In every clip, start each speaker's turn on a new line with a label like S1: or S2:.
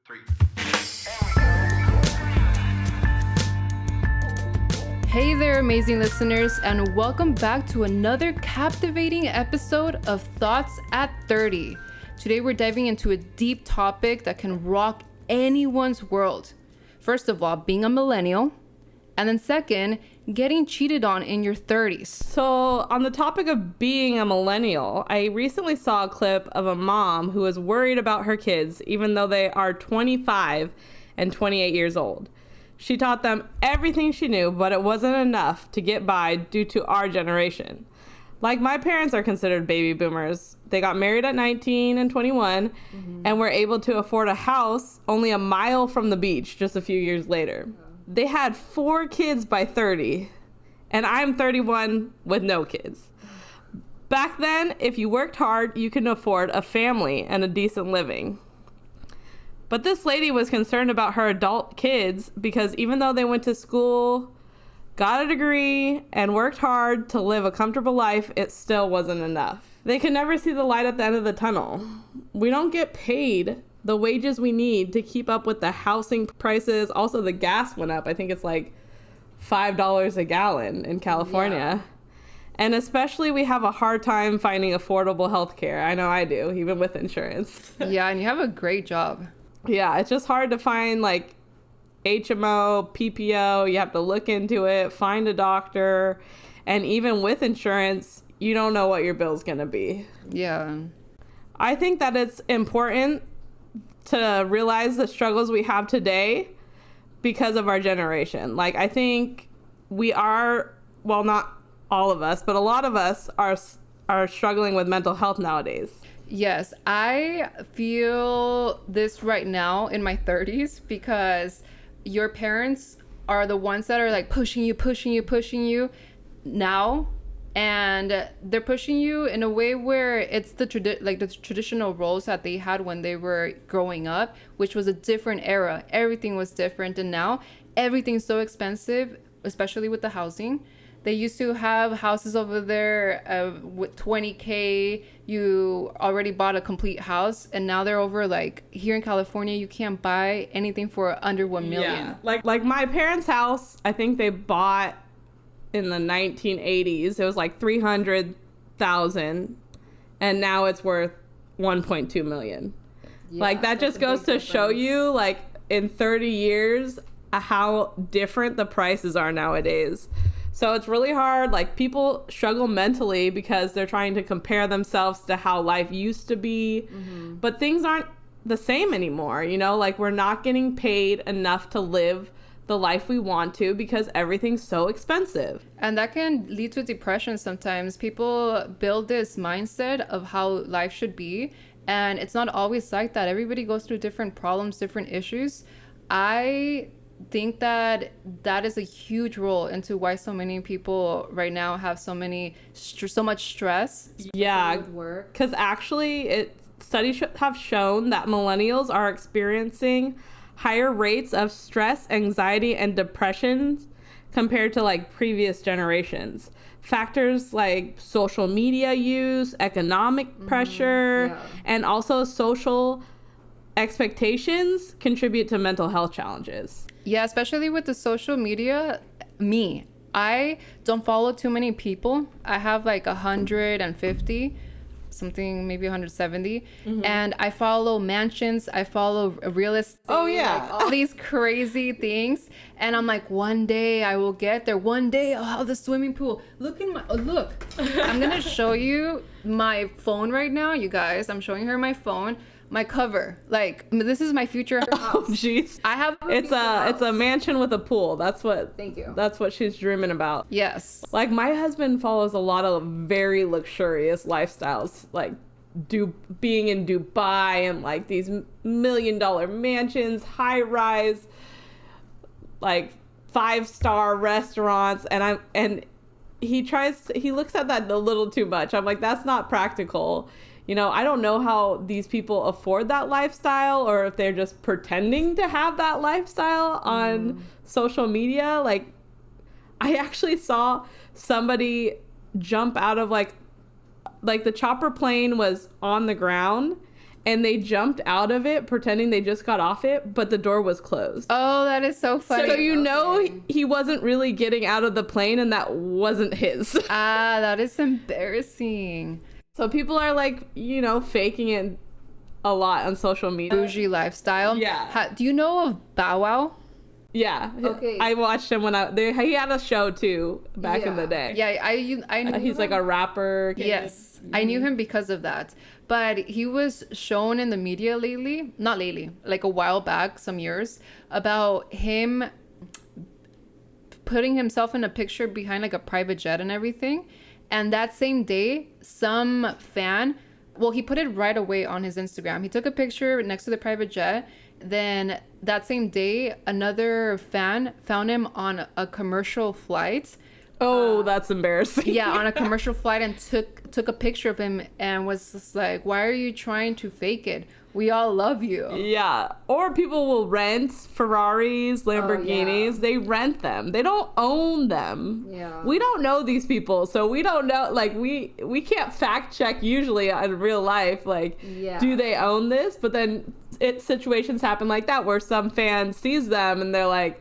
S1: 3.
S2: Hey there, amazing listeners, and welcome back to another captivating episode of Thoughts at 30. Today we're diving into a deep topic that can rock anyone's world. First of all, being a millennial, and then second, getting cheated on in your 30s.
S3: So on the topic of being a millennial, I recently saw a clip of a mom who was worried about her kids, even though they are 25 and 28 years old. She taught them everything she knew, but it wasn't enough to get by due to our generation. Like, my parents are considered baby boomers. They got married at 19 and 21 and were able to afford a house only a mile from the beach just a few years later. They had 4 kids by 30, and I'm 31 with no kids. Back then, if you worked hard, you could afford a family and a decent living. But this lady was concerned about her adult kids because even though they went to school, got a degree, and worked hard to live a comfortable life, it still wasn't enough. They could never see the light at the end of the tunnel. We don't get paid the wages we need to keep up with the housing prices. Also, the gas went up. I think it's like $5 a gallon in California. Yeah. And especially we have a hard time finding affordable health care. I know I do, even with insurance.
S2: Yeah, and you have a great job.
S3: Yeah, it's just hard to find like HMO, PPO. You have to look into it, find a doctor. And even with insurance, you don't know what your bill's going to be.
S2: Yeah.
S3: I think that it's important to realize the struggles we have today because of our generation. Like, I think we are, well, not all of us, but a lot of us are struggling with mental health nowadays.
S2: Yes, I feel this right now in my 30s because your parents are the ones that are like pushing you now, and they're pushing you in a way where it's the traditional roles that they had when they were growing up, which was a different era. Everything was different, and now everything's so expensive, especially with the housing. They used to have houses over there with $20K. You already bought a complete house, and now they're over, like, here in California, you can't buy anything for under $1 million.
S3: Yeah. Like my parents' house, I think they bought in the 1980s. It was like $300,000, and now it's worth $1.2 million. Yeah, like, that just goes to show you, like, in 30 years, how different the prices are nowadays. So it's really hard. Like, people struggle mentally because they're trying to compare themselves to how life used to be. Mm-hmm. But things aren't the same anymore. You know, like, we're not getting paid enough to live the life we want to because everything's so expensive.
S2: And that can lead to depression sometimes. People build this mindset of how life should be, and it's not always like that. Everybody goes through different problems, different issues. I think that is a huge role into why so many people right now have so much stress.
S3: Yeah,
S2: with work.
S3: Because actually, studies have shown that millennials are experiencing higher rates of stress, anxiety, and depression compared to like previous generations. Factors like social media use, economic pressure, and also social expectations contribute to mental health challenges.
S2: Yeah, especially with the social media. I don't follow too many people. I have like 150 something, maybe 170. And I follow mansions, I follow real estate.
S3: Oh yeah,
S2: like, all these crazy things. And I'm like, one day I will get there. One day I'll have the swimming pool. Look. I'm gonna show you my phone right now, you guys. I'm showing her my phone. My cover, like, this is my future house.
S3: Oh jeez.
S2: I have
S3: it's a mansion with a pool.
S2: Thank you.
S3: That's what she's dreaming about.
S2: Yes.
S3: Like, my husband follows a lot of very luxurious lifestyles, like being in Dubai and like these $1 million mansions, high rise, like 5-star restaurants, and he looks at that a little too much. I'm like, that's not practical. You know, I don't know how these people afford that lifestyle, or if they're just pretending to have that lifestyle on social media. Like, I actually saw somebody jump out of like the chopper plane was on the ground and they jumped out of it pretending they just got off it, but the door was closed.
S2: Oh, that is so funny.
S3: So you know he wasn't really getting out of the plane, and that wasn't his.
S2: Ah, that is embarrassing.
S3: So people are like, you know, faking it a lot on social media.
S2: Bougie lifestyle.
S3: Yeah.
S2: Do you know of Bow Wow?
S3: Yeah.
S2: Okay.
S3: I watched him when he had a show too back in the day.
S2: Yeah, I knew
S3: he's
S2: him.
S3: like a rapper.
S2: Yes, I knew him because of that. But he was shown in the media not lately, like a while back, some years, about him putting himself in a picture behind like a private jet and everything. And that same day, some fan, well, he put it right away on his Instagram. He took a picture next to the private jet. Then that same day, another fan found him on a commercial flight.
S3: Oh, that's embarrassing.
S2: Yeah, on a commercial flight, and took a picture of him and was just like, why are you trying to fake it? We all love you.
S3: Yeah. Or people will rent Ferraris, Lamborghinis.
S2: yeah.
S3: They rent them. They don't own them.
S2: Yeah.
S3: We don't know these people, so we don't know. Like, we can't fact check usually in real life. Like,
S2: Yeah.
S3: do they own this? But then situations happen like that where some fan sees them and they're like,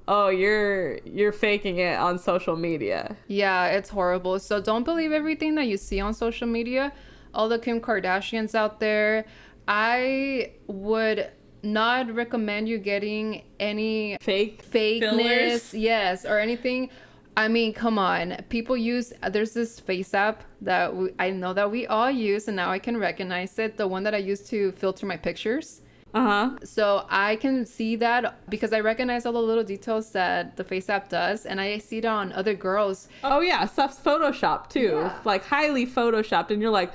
S3: oh, you're faking it on social media.
S2: Yeah, it's horrible. So don't believe everything that you see on social media. All the Kim Kardashians out there. I would not recommend you getting any fakeness,
S3: Fillers?
S2: yes, or anything. I mean, come on. There's this face app that I know that we all use, and now I can recognize it. The one that I use to filter my pictures.
S3: Uh-huh.
S2: So I can see that because I recognize all the little details that the face app does, and I see it on other girls.
S3: Oh, yeah. Stuff's Photoshopped, too.
S2: Yeah.
S3: Like, highly Photoshopped, and you're like...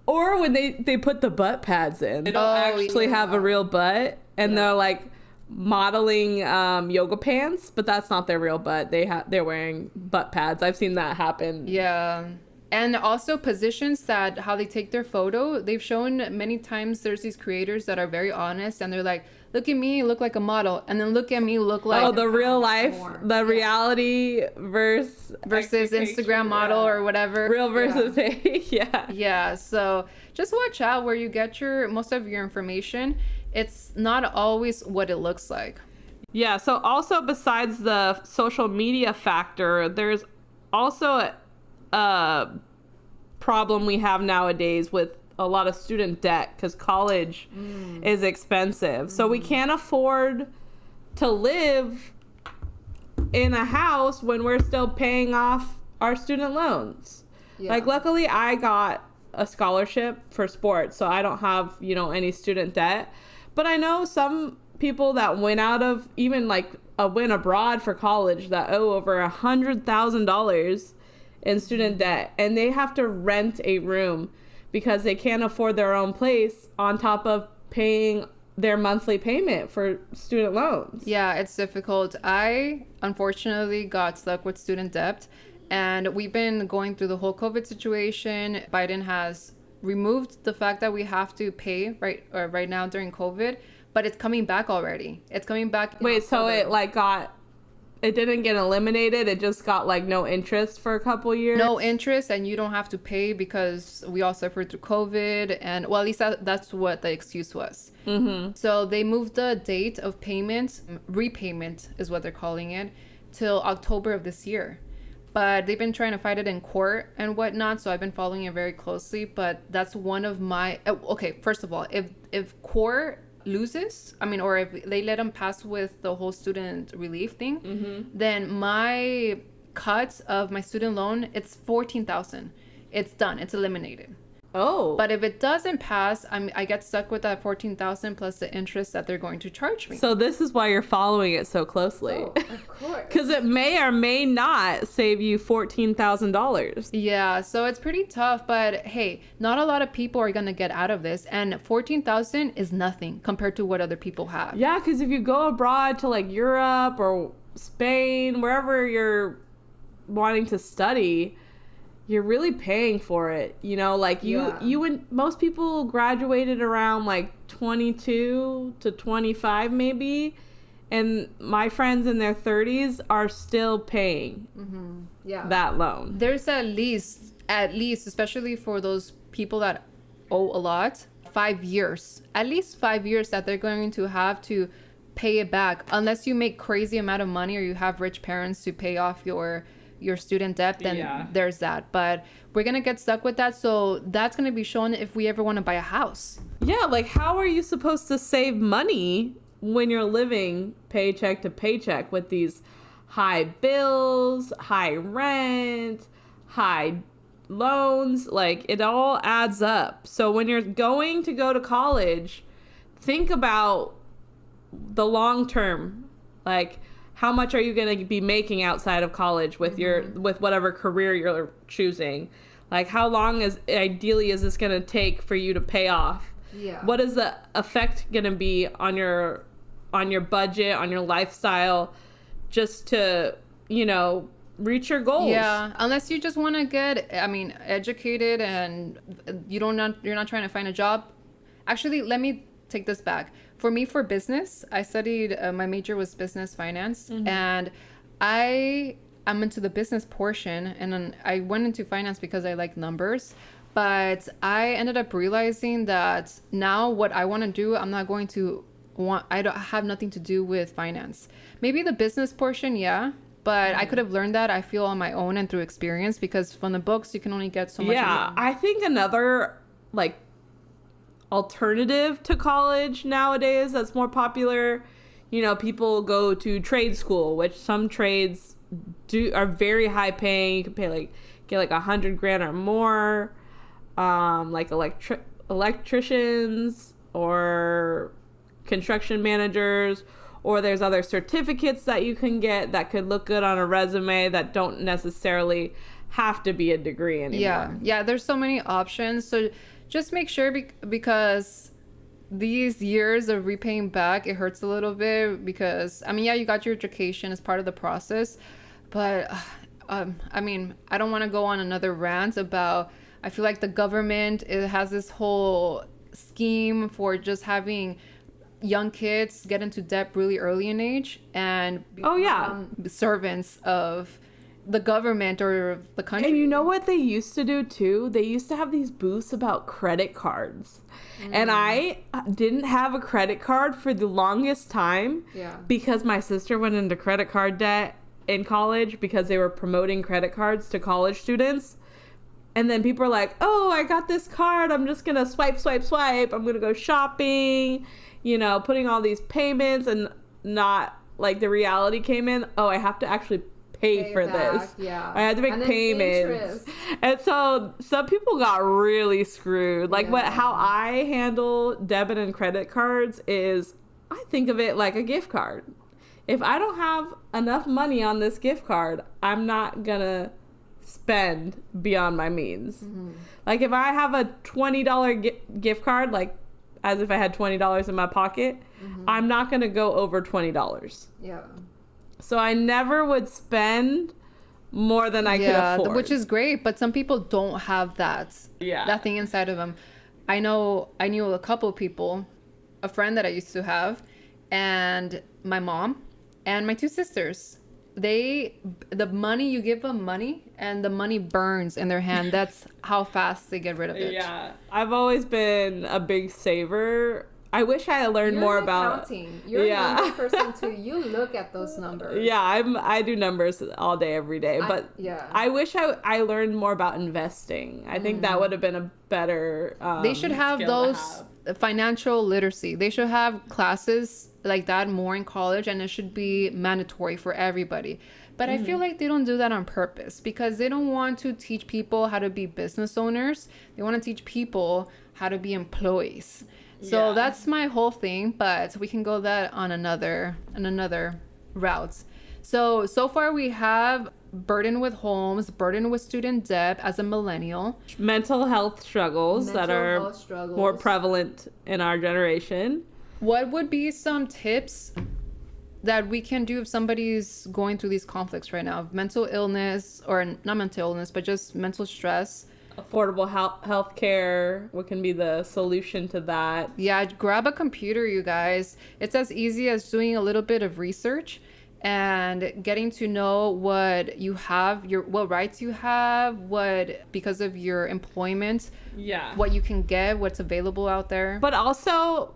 S3: Or when they put the butt pads in. They don't actually have a real butt, and they're like modeling yoga pants, but that's not their real butt. They're wearing butt pads. I've seen that happen.
S2: Yeah. And also positions that how they take their photo. They've shown many times there's these creators that are very honest, and they're like, look at me, look like a model, and then look at me, look like
S3: the real life, reality versus
S2: Instagram model or whatever.
S3: Real versus fake. Yeah.
S2: Yeah, so just watch out where you get most of your information. It's not always what it looks like.
S3: Yeah, so also besides the social media factor, there's also a problem we have nowadays with a lot of student debt because college is expensive. So we can't afford to live in a house when we're still paying off our student loans. Yeah. Like, luckily I got a scholarship for sports, so I don't have, any student debt. But I know some people that went out of even like went abroad for college that owe over $100,000 in student debt, and they have to rent a room because they can't afford their own place on top of paying their monthly payment for student loans.
S2: Yeah, it's difficult. I unfortunately got stuck with student debt, and we've been going through the whole COVID situation. Biden has removed the fact that we have to pay right now during COVID, but it's coming back already. It's coming back.
S3: Wait, so it didn't get eliminated. It just got like no interest for a couple years.
S2: No interest, and you don't have to pay because we all suffered through COVID. And well, at least that's what the excuse was. Mm-hmm. So they moved the date of payment, repayment is what they're calling it, till October of this year. But they've been trying to fight it in court and whatnot. So I've been following it very closely. But that's one of my okay. First of all, if court loses, or if they let them pass with the whole student relief thing, then my cut of my student loan, it's $14,000. It's done. It's eliminated.
S3: Oh.
S2: But if it doesn't pass, I get stuck with that $14,000 plus the interest that they're going to charge me.
S3: So this is why you're following it so closely.
S2: Oh, of course.
S3: Because it may or may not save you $14,000.
S2: Yeah, so it's pretty tough. But hey, not a lot of people are going to get out of this. And $14,000 is nothing compared to what other people have.
S3: Yeah, because if you go abroad to like Europe or Spain, wherever you're wanting to study, you're really paying for it, you and most people graduated around like 22 to 25 maybe, and my friends in their 30s are still paying that loan.
S2: There's at least, especially for those people that owe a lot, 5 years, at least 5 years that they're going to have to pay it back, unless you make crazy amount of money or you have rich parents to pay off your student debt, then there's that. But we're gonna get stuck with that, so that's gonna be shown if we ever want to buy a house.
S3: Yeah, like how are you supposed to save money when you're living paycheck to paycheck with these high bills, high rent, high loans? Like, it all adds up. So when you're going to go to college, think about the long term. Like, how much are you going to be making outside of college with with whatever career you're choosing? Like, how long is this going to take for you to pay off?
S2: Yeah.
S3: What is the effect going to be on your budget, on your lifestyle, just to, reach your goals?
S2: Yeah, unless you just want to get, educated and you're not trying to find a job. Actually, let me take this back. For me, for business, I studied, my major was business finance, and I'm into the business portion, and then I went into finance because I like numbers. But I ended up realizing that now what I want to do, I don't have nothing to do with finance. Maybe the business portion, yeah. But I could have learned that, I feel, on my own and through experience, because from the books, you can only get so much.
S3: Yeah, I think another, alternative to college nowadays that's more popular, people go to trade school, which some trades are very high paying. You can get $100,000 or more, like electricians or construction managers, or there's other certificates that you can get that could look good on a resume that don't necessarily have to be a degree anymore.
S2: Yeah, there's so many options. So just make sure, because these years of repaying back, it hurts a little bit, because you got your education as part of the process, but I don't want to go on another rant about, I feel like the government, it has this whole scheme for just having young kids get into debt really early in age and become servants of the government or the country.
S3: And you know what they used to do too? They used to have these booths about credit cards. And I didn't have a credit card for the longest time because my sister went into credit card debt in college because they were promoting credit cards to college students. And then people are like, oh, I got this card. I'm just going to swipe. I'm going to go shopping, putting all these payments, and not the reality came in. Oh, I have to actually pay for
S2: back,
S3: this.
S2: Yeah.
S3: I had to make payments. And so some people got really screwed. How I handle debit and credit cards is, I think of it like a gift card. If I don't have enough money on this gift card, I'm not gonna spend beyond my means. If I have a $20 gift card, as if I had $20 in my pocket, I'm not gonna go over $20.
S2: Yeah.
S3: So I never would spend more than I could afford.
S2: Which is great, but some people don't have that thing inside of them. I knew a couple of people, a friend that I used to have, and my mom and my two sisters. The money, you give them money and the money burns in their hand. That's how fast they get rid of it.
S3: Yeah. I've always been a big saver. I wish I had learned more about
S2: counting. You're a number person too. You look at those numbers.
S3: Yeah, I do numbers all day, every day. But I wish I learned more about investing. I think that would have been a better.
S2: They should have those financial literacy. They should have classes like that more in college, and it should be mandatory for everybody. But I feel like they don't do that on purpose, because they don't want to teach people how to be business owners. They want to teach people how to be employees. So that's my whole thing, but we can go that on another route. So far we have burden with homes, burden with student debt as a millennial.
S3: Mental health struggles that are more prevalent in our generation.
S2: What would be some tips that we can do if somebody's going through these conflicts right now of mental illness, or not mental illness, but just mental stress?
S3: Affordable health care, what can be the solution to that?
S2: Yeah, grab a computer, you guys. It's as easy as doing a little bit of research and getting to know what you have, what rights you have, what because of your employment, what you can get, what's available out there.
S3: But also,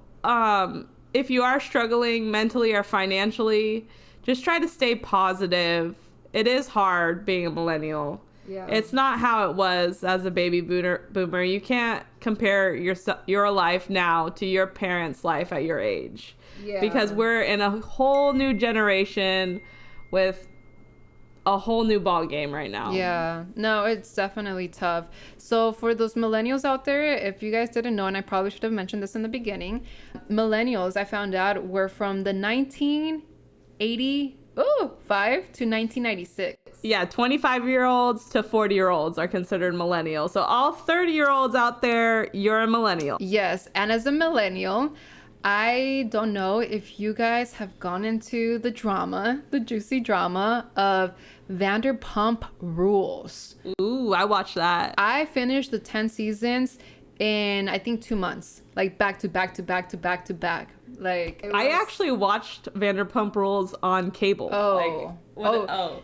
S3: if you are struggling mentally or financially, just try to stay positive. It is hard being a millennial.
S2: Yeah.
S3: It's not how it was as a baby boomer. You can't compare your life now to your parents' life at your age.
S2: Yeah.
S3: Because we're in a whole new generation with a whole new ball game right now.
S2: Yeah. No, it's definitely tough. So for those millennials out there, if you guys didn't know, and I probably should have mentioned this in the beginning, millennials, I found out, were from the 1985 to 1996.
S3: Yeah, 25-year-olds to 40-year-olds are considered millennials. So all 30-year-olds out there, you're a millennial.
S2: Yes, and as a millennial, I don't know if you guys have gone into the juicy drama of Vanderpump Rules.
S3: Ooh, I watched that.
S2: I finished the 10 seasons in, I think, 2 months. Like, back to back to back to back to back. Like,
S3: I actually watched Vanderpump Rules on cable.
S2: Oh.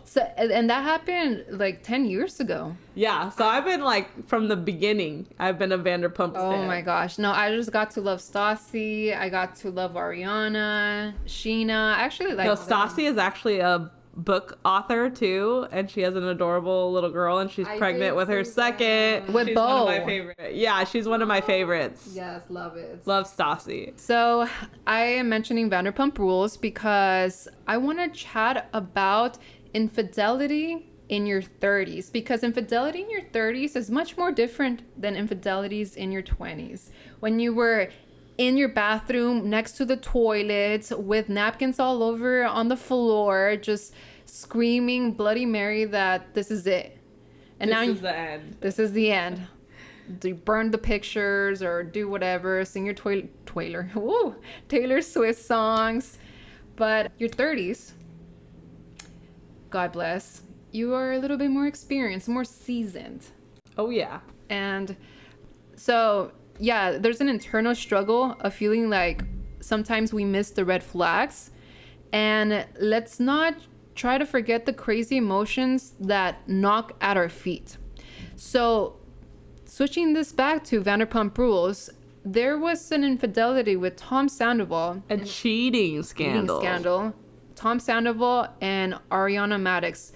S2: So, and that happened, like, 10 years ago.
S3: Yeah, so I've been, like, from the beginning, I've been a Vanderpump fan.
S2: Oh, my gosh. No, I just got to love Stassi. I got to love Ariana, Sheena. I actually like
S3: Stassi is actually a book author too, and she has an adorable little girl, and she's pregnant with her second.
S2: With
S3: she's
S2: Bo.
S3: One of my favorite. Yeah, she's one of my favorites.
S2: Yes, love it.
S3: Love Stassi.
S2: So I am mentioning Vanderpump Rules because I want to chat about infidelity in your 30s, because infidelity in your 30s is much more different than infidelities in your 20s. When you were in your bathroom next to the toilet with napkins all over on the floor, just screaming Bloody Mary that this is it. And
S3: this is the end.
S2: This is the end. Do burn the pictures or do whatever, sing your Taylor Swift songs. But your 30s, God bless, you are a little bit more experienced, more seasoned.
S3: Oh yeah.
S2: And so yeah, there's an internal struggle of feeling like sometimes we miss the red flags. And let's not try to forget the crazy emotions that knock at our feet. So switching this back to Vanderpump Rules, there was an infidelity with Tom Sandoval.
S3: A cheating scandal.
S2: Tom Sandoval and Ariana Madix.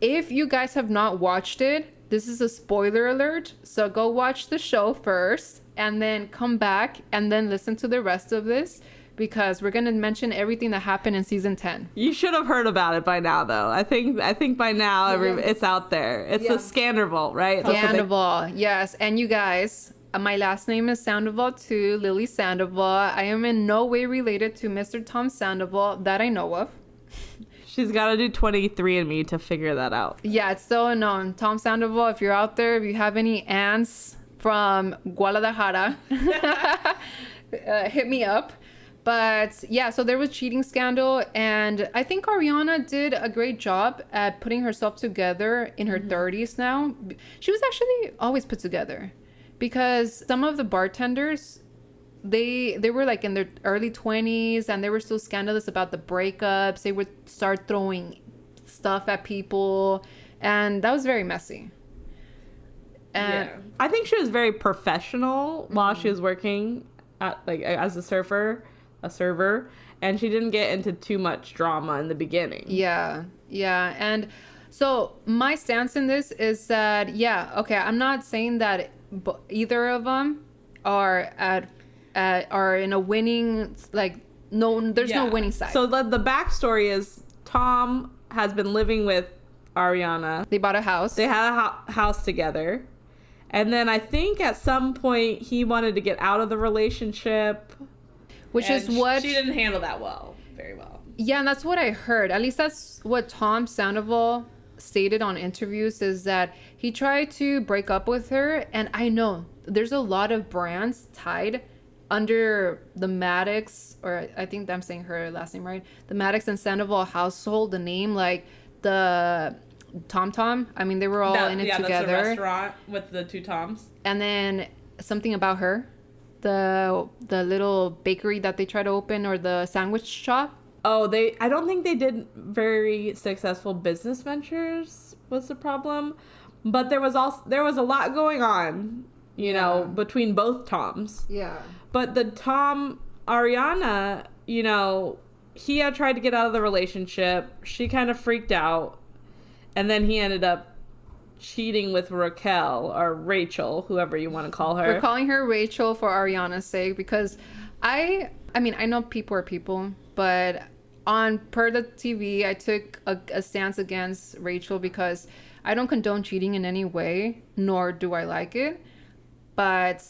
S2: If you guys have not watched it, this is a spoiler alert. So go watch the show first and then come back and then listen to the rest of this, because we're going to mention everything that happened in season 10.
S3: You should have heard about it by now, though. I think by now it's out there. It's a Scandoval, right?
S2: Scandoval, yes. And you guys, my last name is Sandoval too, Lily Sandoval. I am in no way related to Mr. Tom Sandoval that I know of.
S3: She's got to do 23andMe to figure that out.
S2: Yeah, it's so unknown. Tom Sandoval, if you're out there, if you have any aunts from Guadalajara, hit me up. But yeah, so there was cheating scandal, and I think Ariana did a great job at putting herself together in her 30s now. She was actually always put together, because some of the bartenders, they were like in their early 20s and they were still scandalous about the breakups. They would start throwing stuff at people, and that was very messy. And
S3: yeah. I think she was very professional while she was working at, like, as a server, and she didn't get into too much drama in the beginning.
S2: Yeah. And so my stance in this is that, I'm not saying that either of them are in a winning, like, there's no winning side.
S3: So the backstory is Tom has been living with Ariana.
S2: They bought a house.
S3: They had a house together. And then I think at some point he wanted to get out of the relationship.
S2: Which is what...
S3: She didn't handle that very well.
S2: Yeah, and that's what I heard. At least that's what Tom Sandoval stated on interviews, is that he tried to break up with her. And I know there's a lot of brands tied under the Madix, or I think I'm saying her last name right, the Madix and Sandoval household, the name, like the Tom. I mean, they were all in it together.
S3: That's a restaurant with the two Toms.
S2: And then something about her, the little bakery that they try to open, or the sandwich shop.
S3: I don't think they did very successful business ventures was the problem. But there was a lot going on, you know, between both Toms.
S2: Yeah.
S3: But the Tom Ariana, you know, he had tried to get out of the relationship. She kind of freaked out. And then he ended up cheating with Raquel or Rachel, whoever you want to call her.
S2: We're calling her Rachel for Ariana's sake because I mean, I know people are people, but per the TV, I took a stance against Rachel because I don't condone cheating in any way, nor do I like it. But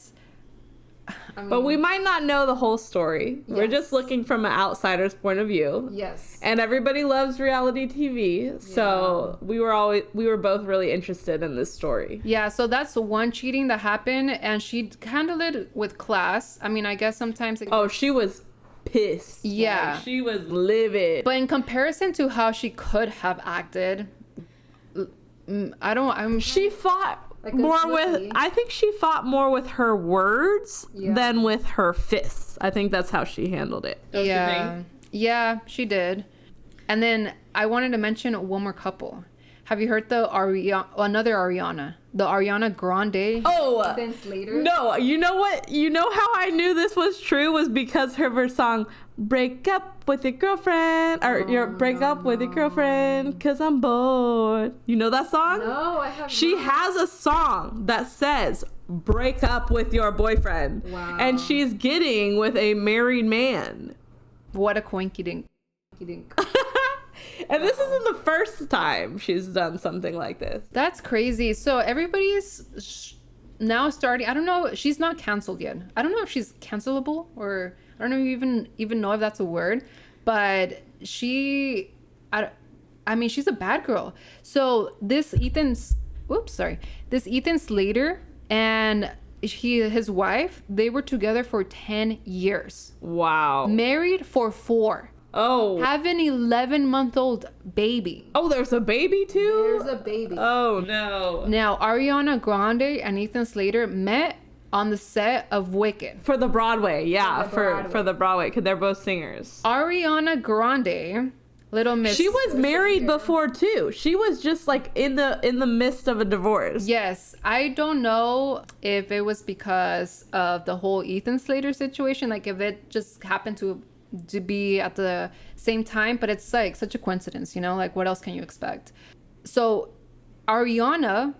S2: I mean,
S3: but we might not know the whole story.
S2: Yes.
S3: We're just looking from an outsider's point of view.
S2: Yes.
S3: And everybody loves reality TV, so we were both really interested in this story.
S2: Yeah, so that's one cheating that happened, and she handled it with class. I mean, I guess sometimes.
S3: She was pissed.
S2: Yeah.
S3: Like, she was livid.
S2: But in comparison to how she could have acted,
S3: She fought
S2: like
S3: I think she fought more with her words than with her fists. I think that's how she handled it. Don't you think?
S2: Yeah, she did. And then I wanted to mention one more couple. Have you heard another Ariana? The Ariana Grande.
S3: Oh,
S2: Ethan Slater.
S3: No, you know what? You know how I knew this was true was because of her song "Break Up with Your Girlfriend" or "Break Up with Your Girlfriend" because I'm bored. You know that song?
S2: No, I have.
S3: She has a song that says "Break up with your boyfriend," and she's getting with a married man.
S2: What a coinky dink.
S3: And this isn't the first time she's done something like this.
S2: That's crazy. So everybody's now starting. I don't know. She's not canceled yet. I don't know if she's cancelable or I don't know even know if that's a word. But I mean, she's a bad girl. So this Ethan Slater and his wife, they were together for 10 years.
S3: Wow.
S2: Married for 4.
S3: Oh.
S2: Have an 11-month-old baby.
S3: Oh, there's a baby too?
S2: There's a baby.
S3: Oh, no.
S2: Now, Ariana Grande and Ethan Slater met on the set of Wicked.
S3: For the Broadway, yeah. For the Broadway, because they're both singers.
S2: Ariana Grande, Little Miss...
S3: She was married before, too. She was just, like, in the midst of a divorce.
S2: Yes. I don't know if it was because of the whole Ethan Slater situation, like, if it just happened to be at the same time, but it's like such a coincidence, you know, like what else can you expect? So Ariana,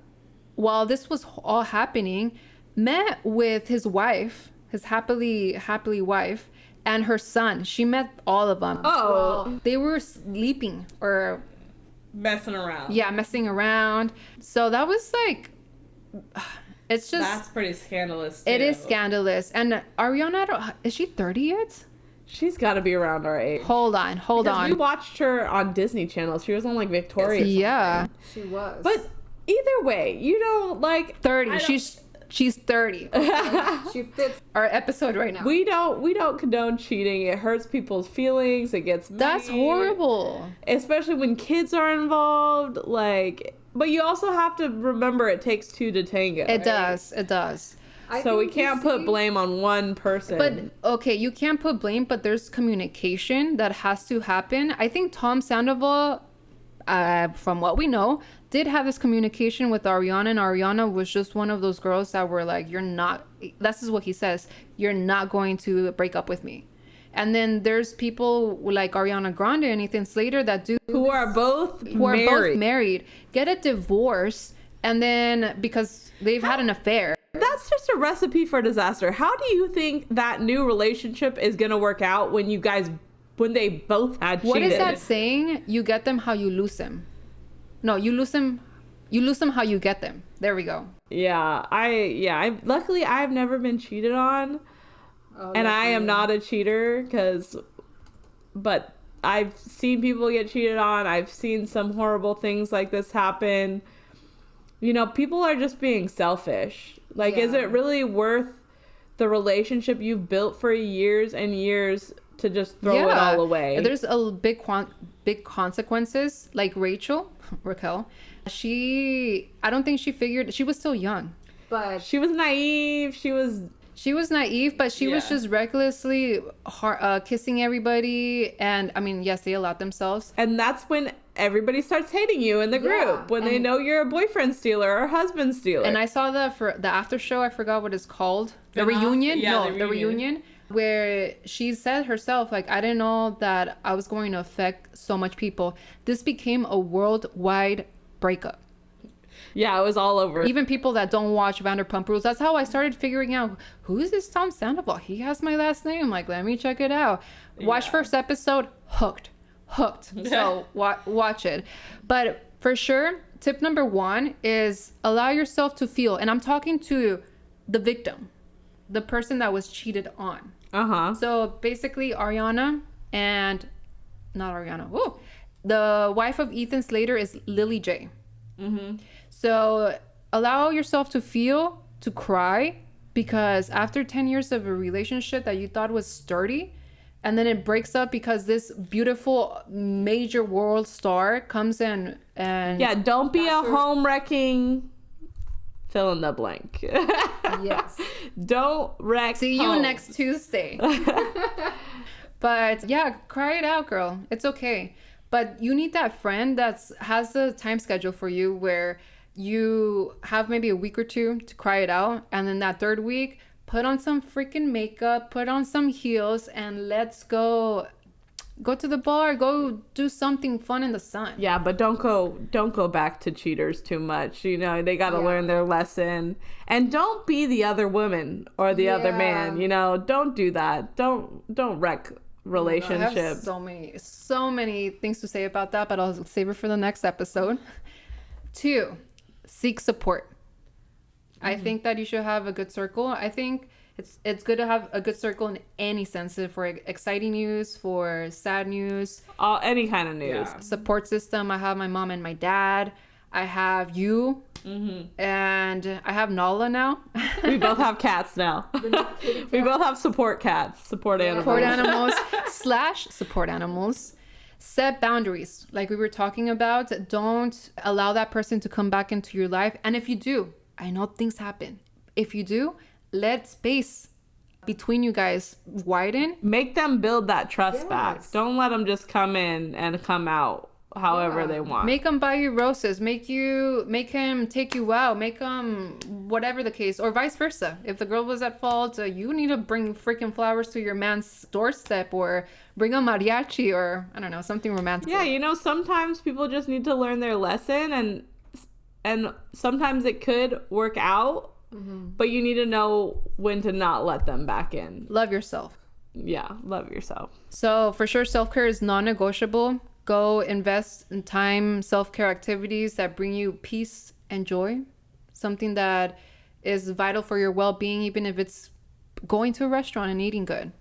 S2: while this was all happening, met with his wife, his happily wife, and her son. She met all of them.
S3: Oh.
S2: Well, they were sleeping or
S3: messing around.
S2: Yeah, messing around. So that was like, it's just,
S3: that's pretty scandalous too.
S2: It is scandalous. And Ariana, is she 30 yet?
S3: She's got to be around our age.
S2: Hold on.
S3: We watched her on Disney Channel. She was on like Victoria.
S2: Yeah, she was.
S3: But either way, you know, like
S2: 30. She's 30. She fits our episode right now.
S3: We don't condone cheating. It hurts people's feelings. It gets messy.
S2: That's horrible.
S3: Especially when kids are involved. Like, but you also have to remember it takes two to tango.
S2: It does. It does.
S3: So we can't put blame on one person.
S2: But, okay, you can't put blame, but there's communication that has to happen. I think Tom Sandoval, from what we know, did have this communication with Ariana, and Ariana was just one of those girls that were like, this is what he says, you're not going to break up with me. And then there's people like Ariana Grande and Ethan Slater that
S3: who are both married,
S2: get a divorce, and then because they've had an affair.
S3: That's just a recipe for disaster. How do you think that new relationship is going to work out when they both had cheated?
S2: What is that saying? You get them how you lose them. No, you lose them how you get them. There we go.
S3: Yeah, luckily I've never been cheated on. And I am not a cheater but I've seen people get cheated on. I've seen some horrible things like this happen. You know, people are just being selfish. Like, is it really worth the relationship you've built for years and years to just throw it all away?
S2: There's a big consequences. Like Raquel, I don't think she figured, she was still young. But
S3: she was naive. She was
S2: She was naive, but she was just recklessly kissing everybody. And I mean, yes, they allowed themselves.
S3: And that's when everybody starts hating you in the group, when they know you're a boyfriend stealer or husband stealer.
S2: And I saw for the after show, I forgot what it's called. The reunion?
S3: Yeah,
S2: no, the reunion. Where she said herself, like, I didn't know that I was going to affect so much people. This became a worldwide breakup.
S3: Yeah, it was all over.
S2: Even people that don't watch Vanderpump Rules. That's how I started figuring out, who is this Tom Sandoval? He has my last name. Like, let me check it out. Watch first episode, hooked. So watch it. But for sure, tip number 1 is allow yourself to feel. And I'm talking to the victim, the person that was cheated on. So basically, Ariana and not Ariana. Whoa, the wife of Ethan Slater is Lily J. So allow yourself to feel, to cry, because after 10 years of a relationship that you thought was sturdy, and then it breaks up because this beautiful major world star comes in and
S3: don't be a home wrecking fill in the blank.
S2: Yes.
S3: Don't wreck
S2: See
S3: home.
S2: you next Tuesday. But yeah, cry it out, girl. It's okay. But you need that friend that has the time schedule for you where you have maybe a week or 2 to cry it out. And then that 3rd week, put on some freaking makeup, put on some heels, and let's go to the bar, go do something fun in the sun.
S3: Yeah, but don't go back to cheaters too much. You know, they got to learn their lesson. And don't be the other woman or the other man, you know. Don't do that. Don't wreck relationships.
S2: I have so many things to say about that, but I'll save it for the next episode. 2, seek support. I think that you should have a good circle. I think it's good to have a good circle in any sense, for exciting news, for sad news,
S3: any kind of news.
S2: Support system. I have my mom and my dad. I have you, and I have Nala now.
S3: We both have cats now. We both have support cats, support animals.
S2: Support animals / support animals. Set boundaries, like we were talking about. Don't allow that person to come back into your life. And if you do, I know things happen. If you do, let space between you guys widen.
S3: Make them build that trust back. Don't let them just come in and come out however they want.
S2: Make them buy you roses. Make him take you out. Make him whatever the case, or vice versa. If the girl was at fault, you need to bring freaking flowers to your man's doorstep, or bring a mariachi, or I don't know, something romantic.
S3: Yeah, you know, sometimes people just need to learn their lesson, and sometimes it could work out, but you need to know when to not let them back in.
S2: Love yourself.
S3: Yeah, love yourself.
S2: So for sure, self-care is non-negotiable. Go invest in time, self-care activities that bring you peace and joy. Something that is vital for your well-being, even if it's going to a restaurant and eating good.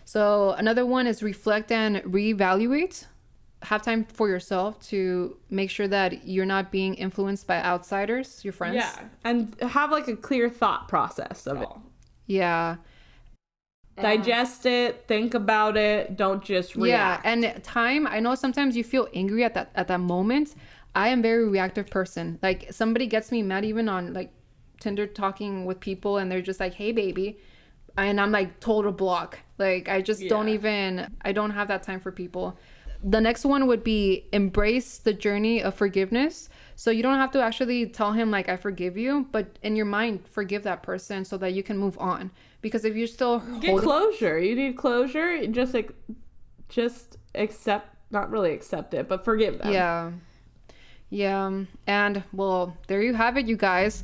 S2: So another one is reflect and reevaluate. Have time for yourself to make sure that you're not being influenced by outsiders, your friends.
S3: Yeah, and have like a clear thought process of it.
S2: Yeah.
S3: Digest it, think about it, don't just react.
S2: Yeah, and time, I know sometimes you feel angry at that moment. I am a very reactive person. Like, somebody gets me mad even on like Tinder, talking with people, and they're just like, hey baby, and I'm like total block. Like, I just I don't have that time for people. The next one would be embrace the journey of forgiveness. So you don't have to actually tell him like, I forgive you, but in your mind, forgive that person so that you can move on. Because if you're still
S3: closure, you need closure. Just accept, not really accept it, but forgive them.
S2: Yeah. And well, there you have it, you guys.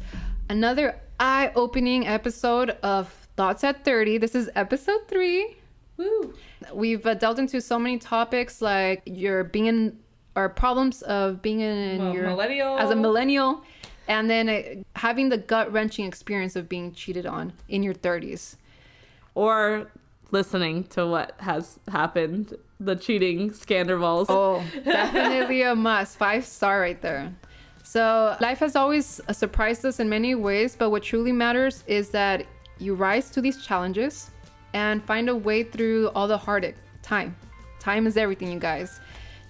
S2: Another eye-opening episode of Thoughts at 30. This is episode 3.
S3: Woo.
S2: We've delved into so many topics, like problems of being
S3: millennial,
S2: as a millennial, and then having the gut-wrenching experience of being cheated on in your 30s,
S3: or listening to what has happened, the cheating Scandovals.
S2: Oh, definitely a must. 5-star right there. So life has always surprised us in many ways, but what truly matters is that you rise to these challenges and find a way through all the heartache. Time is everything, you guys.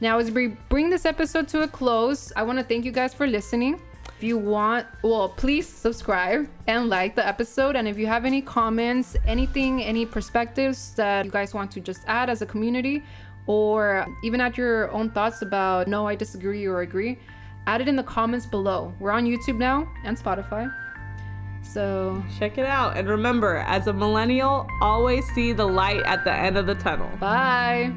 S2: Now, as we bring this episode to a close, I want to thank you guys for listening. If you want, well, please subscribe and like the episode. And if you have any comments, anything, any perspectives that you guys want to just add as a community, or even add your own thoughts about no, I disagree or agree, add it in the comments below. We're on YouTube now and Spotify. So
S3: check it out. And remember, as a millennial, always see the light at the end of the tunnel.
S2: Bye.